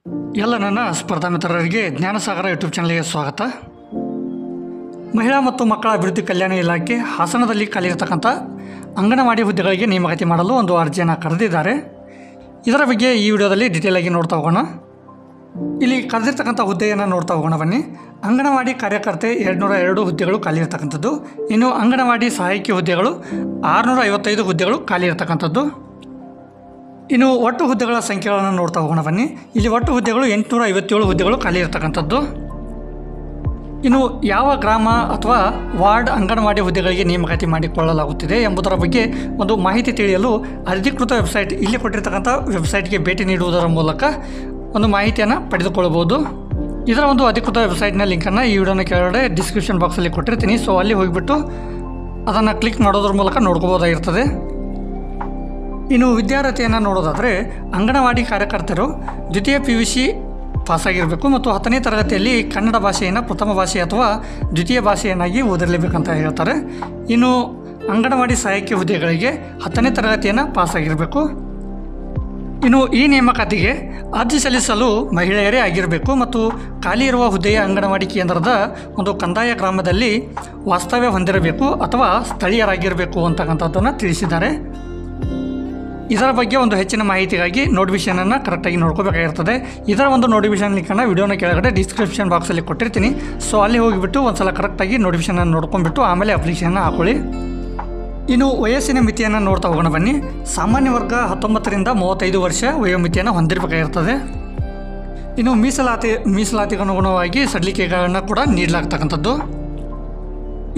ಎಲ್ಲ ನನ್ನ ಸ್ಪರ್ಧಾ ಮಿತ್ರರಿಗೆ ಜ್ಞಾನಸಾಗರ ಯೂಟ್ಯೂಬ್ ಚಾನಲ್ಗೆ ಸ್ವಾಗತ. ಮಹಿಳಾ ಮತ್ತು ಮಕ್ಕಳ ಅಭಿವೃದ್ಧಿ ಕಲ್ಯಾಣ ಇಲಾಖೆ ಹಾಸನದಲ್ಲಿ ಖಾಲಿರತಕ್ಕಂಥ ಅಂಗನವಾಡಿ ಹುದ್ದೆಗಳಿಗೆ ನೇಮಕಾತಿ ಮಾಡಲು ಒಂದು ಅರ್ಜಿಯನ್ನು ಕರೆದಿದ್ದಾರೆ. ಇದರ ಬಗ್ಗೆ ಈ ವಿಡಿಯೋದಲ್ಲಿ ಡೀಟೇಲ್ ಆಗಿ ನೋಡ್ತಾ ಹೋಗೋಣ. ಇಲ್ಲಿ ಕರೆದಿರ್ತಕ್ಕಂಥ ಹುದ್ದೆಯನ್ನು ನೋಡ್ತಾ ಹೋಗೋಣ ಬನ್ನಿ. ಅಂಗನವಾಡಿ ಕಾರ್ಯಕರ್ತೆ 202 ಹುದ್ದೆಗಳು ಖಾಲಿ ಇರತಕ್ಕಂಥದ್ದು. ಇನ್ನು ಅಂಗನವಾಡಿ ಸಹಾಯಕಿ ಹುದ್ದೆಗಳು 655 ಹುದ್ದೆಗಳು ಖಾಲಿ ಇರತಕ್ಕಂಥದ್ದು. ಇನ್ನು ಒಟ್ಟು ಹುದ್ದೆಗಳ ಸಂಖ್ಯೆಗಳನ್ನು ನೋಡ್ತಾ ಹೋಗೋಣ ಬನ್ನಿ. ಇಲ್ಲಿ ಒಟ್ಟು ಹುದ್ದೆಗಳು 857 ಹುದ್ದೆಗಳು ಖಾಲಿ ಇರತಕ್ಕಂಥದ್ದು. ಇನ್ನು ಯಾವ ಗ್ರಾಮ ಅಥವಾ ವಾರ್ಡ್ ಅಂಗನವಾಡಿ ಹುದ್ದೆಗಳಿಗೆ ನೇಮಕಾತಿ ಮಾಡಿಕೊಳ್ಳಲಾಗುತ್ತಿದೆ ಎಂಬುದರ ಬಗ್ಗೆ ಒಂದು ಮಾಹಿತಿ ತಿಳಿಯಲು ಅಧಿಕೃತ ವೆಬ್ಸೈಟ್ ಇಲ್ಲಿ ಕೊಟ್ಟಿರ್ತಕ್ಕಂಥ ವೆಬ್ಸೈಟ್ಗೆ ಭೇಟಿ ನೀಡುವುದರ ಮೂಲಕ ಒಂದು ಮಾಹಿತಿಯನ್ನು ಪಡೆದುಕೊಳ್ಳಬಹುದು. ಇದರ ಒಂದು ಅಧಿಕೃತ ವೆಬ್ಸೈಟ್ನ ಲಿಂಕನ್ನು ಈ ವಿಡಿಯೋನ ಕೆಳಗಡೆ ಡಿಸ್ಕ್ರಿಪ್ಷನ್ ಬಾಕ್ಸಲ್ಲಿ ಕೊಟ್ಟಿರ್ತೀನಿ. ಸೊ ಅಲ್ಲಿ ಹೋಗಿಬಿಟ್ಟು ಅದನ್ನು ಕ್ಲಿಕ್ ಮಾಡೋದ್ರ ಮೂಲಕ ನೋಡ್ಕೋಬೋದಾಗಿರ್ತದೆ. ಇನ್ನು ವಿದ್ಯಾರ್ಹತೆಯನ್ನು ನೋಡೋದಾದರೆ ಅಂಗನವಾಡಿ ಕಾರ್ಯಕರ್ತರು ದ್ವಿತೀಯ PUC ಪಾಸಾಗಿರಬೇಕು ಮತ್ತು 10ನೇ ತರಗತಿಯಲ್ಲಿ ಕನ್ನಡ ಭಾಷೆಯನ್ನು ಪ್ರಥಮ ಭಾಷೆ ಅಥವಾ ದ್ವಿತೀಯ ಭಾಷೆಯನ್ನಾಗಿ ಓದಿರಲೇಬೇಕಂತ ಹೇಳ್ತಾರೆ. ಇನ್ನು ಅಂಗನವಾಡಿ ಸಹಾಯಕಿ ಹುದ್ದೆಗಳಿಗೆ 10ನೇ ತರಗತಿಯನ್ನು ಪಾಸಾಗಿರಬೇಕು. ಇನ್ನು ಈ ನೇಮಕಾತಿಗೆ ಅರ್ಜಿ ಸಲ್ಲಿಸಲು ಮಹಿಳೆಯರೇ ಆಗಿರಬೇಕು ಮತ್ತು ಖಾಲಿ ಇರುವ ಹುದ್ದೆಯ ಅಂಗನವಾಡಿ ಕೇಂದ್ರದ ಒಂದು ಕಂದಾಯ ಗ್ರಾಮದಲ್ಲಿ ವಾಸ್ತವ್ಯ ಹೊಂದಿರಬೇಕು ಅಥವಾ ಸ್ಥಳೀಯರಾಗಿರಬೇಕು ಅಂತಕ್ಕಂಥದ್ದನ್ನು ತಿಳಿಸಿದ್ದಾರೆ. ಇದರ ಬಗ್ಗೆ ಒಂದು ಹೆಚ್ಚಿನ ಮಾಹಿತಿಗಾಗಿ ನೋಟಿಫಿಕೇಷನನ್ನು ಕರೆಕ್ಟಾಗಿ ನೋಡ್ಕೋಬೇಕಾಗಿರ್ತದೆ. ಇದರ ಒಂದು ನೋಟಿಫಿಕೇಷನ್ ಲಿಂಕನ್ನು ವಿಡಿಯೋನ ಕೆಳಗಡೆ ಡಿಸ್ಕ್ರಿಪ್ಷನ್ ಬಾಕ್ಸಲ್ಲಿ ಕೊಟ್ಟಿರ್ತೀನಿ. ಸೊ ಅಲ್ಲಿ ಹೋಗಿಬಿಟ್ಟು ಒಂದು ಸಲ ಕರೆಕ್ಟಾಗಿ ನೋಟಿಫಿಕೇಷನನ್ನು ನೋಡ್ಕೊಂಡ್ಬಿಟ್ಟು ಆಮೇಲೆ ಅಪ್ಲಿಕೇಶನ್ನ ಹಾಕೊಳ್ಳಿ. ಇನ್ನು ವಯಸ್ಸಿನ ಮಿತಿಯನ್ನು ನೋಡ್ತಾ ಹೋಗೋಣ ಬನ್ನಿ. ಸಾಮಾನ್ಯ ವರ್ಗ 19ರಿಂದ 35 ವರ್ಷ ವಯೋಮಿತಿಯನ್ನು ಹೊಂದಿರಬೇಕಾಗಿರ್ತದೆ. ಇನ್ನು ಮೀಸಲಾತಿಗೆ ಅನುಗುಣವಾಗಿ ಸಡಿಲಿಕೆಗಳನ್ನು ಕೂಡ ನೀಡಲಾಗ್ತಕ್ಕಂಥದ್ದು.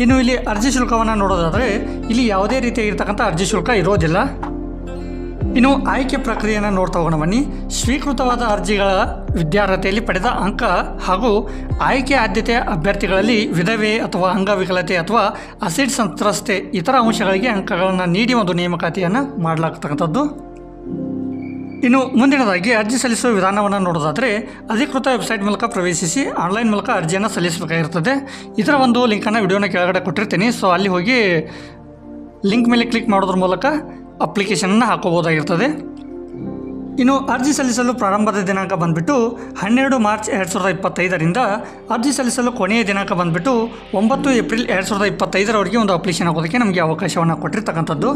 ಇನ್ನು ಇಲ್ಲಿ ಅರ್ಜಿ ಶುಲ್ಕವನ್ನು ನೋಡೋದಾದರೆ ಇಲ್ಲಿ ಯಾವುದೇ ರೀತಿಯಾಗಿರ್ತಕ್ಕಂಥ ಅರ್ಜಿ ಶುಲ್ಕ ಇರೋದಿಲ್ಲ. ಇನ್ನು ಆಯ್ಕೆ ಪ್ರಕ್ರಿಯೆಯನ್ನು ನೋಡ್ತಾ ಹೋಗೋಣ ಬನ್ನಿ. ಸ್ವೀಕೃತವಾದ ಅರ್ಜಿಗಳ ವಿದ್ಯಾರ್ಹತೆಯಲ್ಲಿ ಪಡೆದ ಅಂಕ ಹಾಗೂ ಆಯ್ಕೆ ಆದ್ಯತೆಯ ಅಭ್ಯರ್ಥಿಗಳಲ್ಲಿ ವಿಧವೆ ಅಥವಾ ಅಂಗವಿಕಲತೆ ಅಥವಾ ಅಸಿಡ್ ಸಂತ್ರಸ್ತೆ ಇತರ ಅಂಶಗಳಿಗೆ ಅಂಕಗಳನ್ನು ನೀಡಿ ಒಂದು ನೇಮಕಾತಿಯನ್ನು ಮಾಡಲಾಗ್ತಕ್ಕಂಥದ್ದು. ಇನ್ನು ಮುಂದಿನದಾಗಿ ಅರ್ಜಿ ಸಲ್ಲಿಸುವ ವಿಧಾನವನ್ನು ನೋಡೋದಾದರೆ ಅಧಿಕೃತ ವೆಬ್ಸೈಟ್ ಮೂಲಕ ಪ್ರವೇಶಿಸಿ ಆನ್ಲೈನ್ ಮೂಲಕ ಅರ್ಜಿಯನ್ನು ಸಲ್ಲಿಸಬೇಕಾಗಿರ್ತದೆ. ಇದರ ಒಂದು ಲಿಂಕನ್ನು ವಿಡಿಯೋನ ಕೆಳಗಡೆ ಕೊಟ್ಟಿರ್ತೀನಿ. ಸೊ ಅಲ್ಲಿ ಹೋಗಿ ಲಿಂಕ್ ಮೇಲೆ ಕ್ಲಿಕ್ ಮಾಡೋದ್ರ ಮೂಲಕ ಅಪ್ಲಿಕೇಶನನ್ನು ಹಾಕೋಬೋದಾಗಿರ್ತದೆ. ಇನ್ನು ಅರ್ಜಿ ಸಲ್ಲಿಸಲು ಪ್ರಾರಂಭದ ದಿನಾಂಕ ಬಂದುಬಿಟ್ಟು 12 ಮಾರ್ಚ್ 2025ರಿಂದ ಅರ್ಜಿ ಸಲ್ಲಿಸಲು ಕೊನೆಯ ದಿನಾಂಕ ಬಂದುಬಿಟ್ಟು 9 ಏಪ್ರಿಲ್ 2025ರವರೆಗೆ ಒಂದು ಅಪ್ಲಿಕೇಶನ್ ಹಾಕೋದಕ್ಕೆ ನಮಗೆ ಅವಕಾಶವನ್ನು ಕೊಟ್ಟಿರ್ತಕ್ಕಂಥದ್ದು.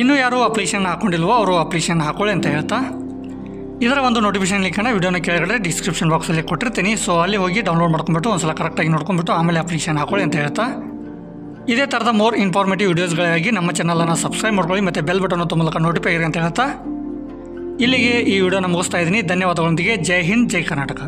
ಇನ್ನೂ ಯಾರು ಅಪ್ಲಿಕೇಶನ್ ಹಾಕ್ಕೊಂಡಿಲ್ವೋ ಅವರು ಅಪ್ಲಿಕೇಶನ್ ಹಾಕೊಳ್ಳಿ ಅಂತ ಹೇಳ್ತಾ ಇದರ ಒಂದು ನೋಟಿಫಿಕೇಶನ್ ಲಿಂಕನ್ನು ವಿಡಿಯೋನ ಕೆಳಗಡೆ ಡಿಸ್ಕ್ರಿಪ್ಷನ್ ಬಾಕ್ಸಲ್ಲಿ ಕೊಟ್ಟಿರ್ತೀನಿ. ಸೊ ಅಲ್ಲಿ ಹೋಗಿ ಡೌನ್ಲೋಡ್ ಮಾಡ್ಕೊಂಬಿಟ್ಟು ಒಂದು ಸಲ ಕರೆಕ್ಟಾಗಿ ನೋಡ್ಕೊಂಬಿಟ್ಟು ಆಮೇಲೆ ಅಪ್ಲಿಕೇಶನ್ ಹಾಕೊಳ್ಳಿ ಅಂತ ಹೇಳ್ತಾ ಇದೇ ಥರದ ಮೋರ್ ಇನ್ಫಾರ್ಮೇಟಿವ್ ವೀಡಿಯೋಸ್ಗಳಿಗಾಗಿ ನಮ್ಮ ಚಾನಲನ್ನು ಸಬ್ಸ್ಕ್ರೈಬ್ ಮಾಡ್ಕೊಳ್ಳಿ ಮತ್ತು ಬೆಲ್ ಬಟನ್ ಒತ್ತೋ ಮೂಲಕ ನೋಟಿಫೈ ಆಗಿರಿ ಅಂತ ಹೇಳ್ತಾ ಇಲ್ಲಿಗೆ ಈ ವಿಡಿಯೋನ ಮುಗಿಸ್ತಾ ಇದ್ದೀನಿ. ಧನ್ಯವಾದಗಳೊಂದಿಗೆ ಜೈ ಹಿಂದ್, ಜೈ ಕರ್ನಾಟಕ.